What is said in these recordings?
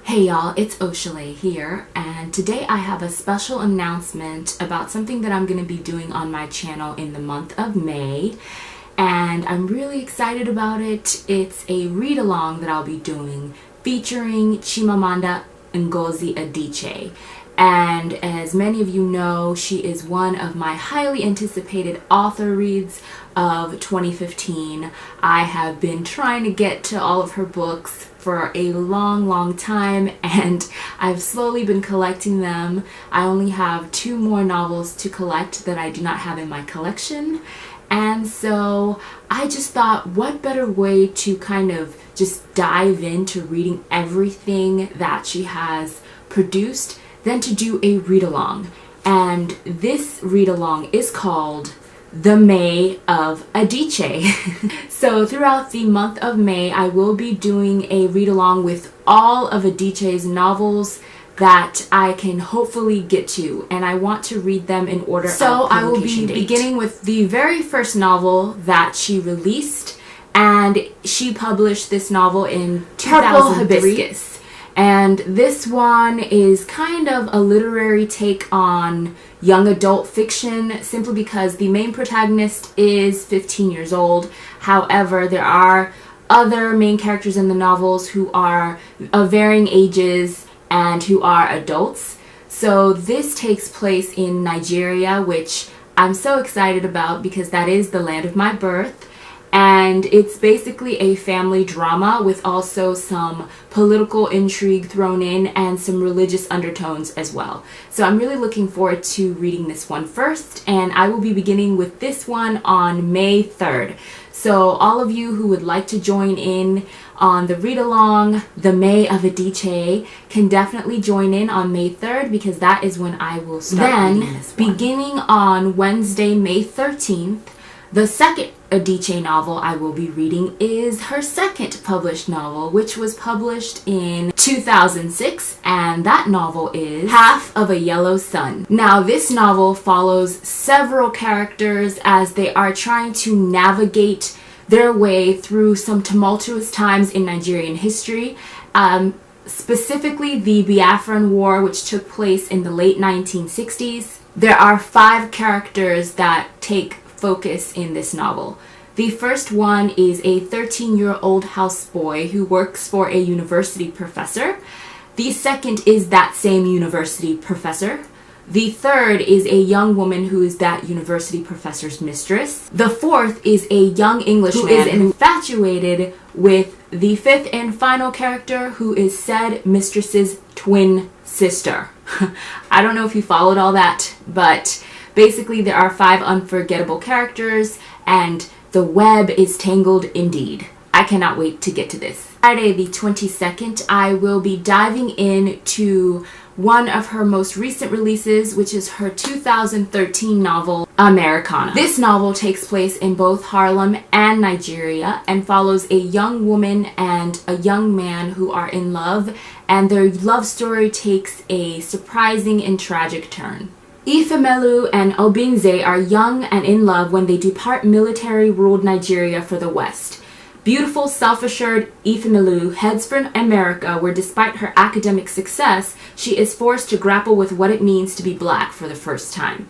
Hey y'all, it's Oshale here, and today I have a special announcement about something that I'm going to be doing on my channel in the month of May, and I'm really excited about it. It's a read-along that I'll be doing featuring Chimamanda Ngozi Adichie. And as many of you know, she is one of my highly anticipated author reads of 2015. I have been trying to get to all of her books for a long time, and I've slowly been collecting them. I only have 2 more novels to collect that I do not have in my collection. And so I just thought, what better way to kind of just dive into reading everything that she has produced than to do a read-along. And this read-along is called the May of Adichie. So throughout the month of May, I will be doing a read-along with all of Adichie's novels that I can hopefully get to, and I want to read them in order of publication date. So I will be beginning with the very first novel that she released, and she published this novel in 2003. Hibiscus. And this one is kind of a literary take on young adult fiction, simply because the main protagonist is 15 years old. However, there are other main characters in the novels who are of varying ages and who are adults. So this takes place in Nigeria, which I'm so excited about because that is the land of my birth. And it's basically a family drama with also some political intrigue thrown in and some religious undertones as well. So I'm really looking forward to reading this one first, and I will be beginning with this one on May 3rd. So all of you who would like to join in on the read-along, the May of Adichie, can definitely join in on May 3rd because that is when I will start reading this one. Beginning on Wednesday, May 13th, the second Adichie novel I will be reading is her second published novel, which was published in 2006, and that novel is Half of a Yellow Sun. Now, this novel follows several characters as they are trying to navigate their way through some tumultuous times in Nigerian history, specifically the Biafran War, which took place in the late 1960s. There are 5 characters that take focus in this novel. The first one is a 13-year-old houseboy who works for a university professor. The second is that same university professor. The third is a young woman who is that university professor's mistress. The fourth is a young Englishman who is infatuated with the 5th and final character, who is said mistress's twin sister. I don't know if you followed all that, but basically, there are 5 unforgettable characters, and the web is tangled indeed. I cannot wait to get to this. Friday the 22nd, I will be diving into one of her most recent releases, which is her 2013 novel, Americanah. This novel takes place in both Harlem and Nigeria and follows a young woman and a young man who are in love, and their love story takes a surprising and tragic turn. Ifemelu and Obinze are young and in love when they depart military-ruled Nigeria for the West. Beautiful, self-assured Ifemelu heads for America, where despite her academic success, she is forced to grapple with what it means to be black for the first time.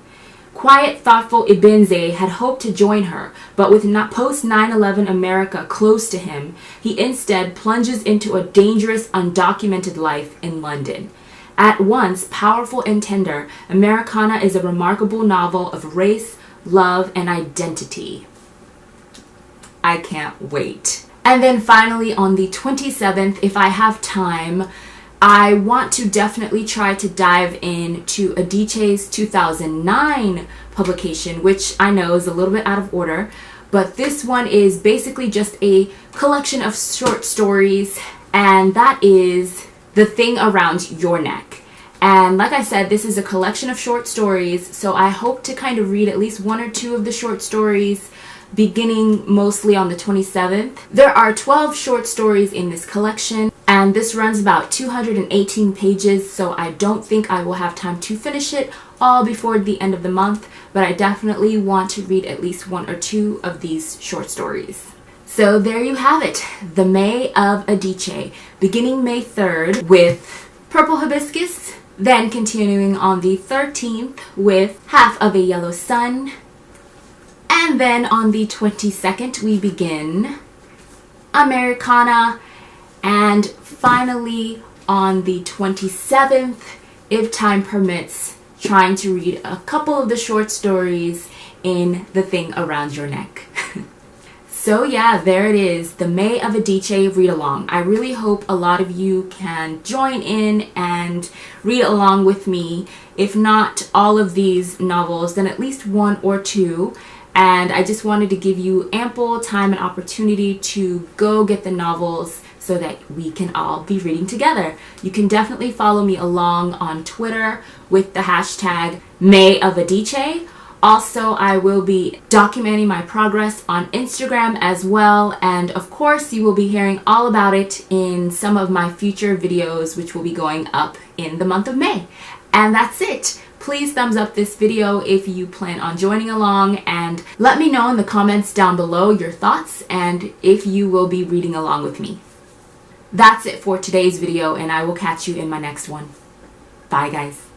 Quiet, thoughtful Ibinze had hoped to join her, but with post-9/11 America close to him, he instead plunges into a dangerous, undocumented life in London. At once powerful and tender, Americanah is a remarkable novel of race, love, and identity. I can't wait. And then finally, on the 27th, if I have time, I want to definitely try to dive into Adichie's 2009 publication, which I know is a little bit out of order, but this one is basically just a collection of short stories, and that is The Thing Around Your Neck. And like I said, this is a collection of short stories, so I hope to kind of read at least 1 or 2 of the short stories, beginning mostly on the 27th. There are 12 short stories in this collection, and this runs about 218 pages, so I don't think I will have time to finish it all before the end of the month, but I definitely want to read at least 1 or 2 of these short stories. So there you have it, the May of Adichie, beginning May 3rd with Purple Hibiscus, then continuing on the 13th with Half of a Yellow Sun, and then on the 22nd we begin Americanah, and finally on the 27th, if time permits, trying to read a couple of the short stories in The Thing Around Your Neck. So yeah, there it is, the May of Adichie Read-a-Long. I really hope a lot of you can join in and read along with me. If not all of these novels, then at least one or two. And I just wanted to give you ample time and opportunity to go get the novels so that we can all be reading together. You can definitely follow me along on Twitter with the hashtag May of Adichie. Also, I will be documenting my progress on Instagram as well, and of course you will be hearing all about it in some of my future videos which will be going up in the month of May. And that's it. Please thumbs up this video if you plan on joining along, and let me know in the comments down below your thoughts and if you will be reading along with me. That's it for today's video, and I will catch you in my next one. Bye guys.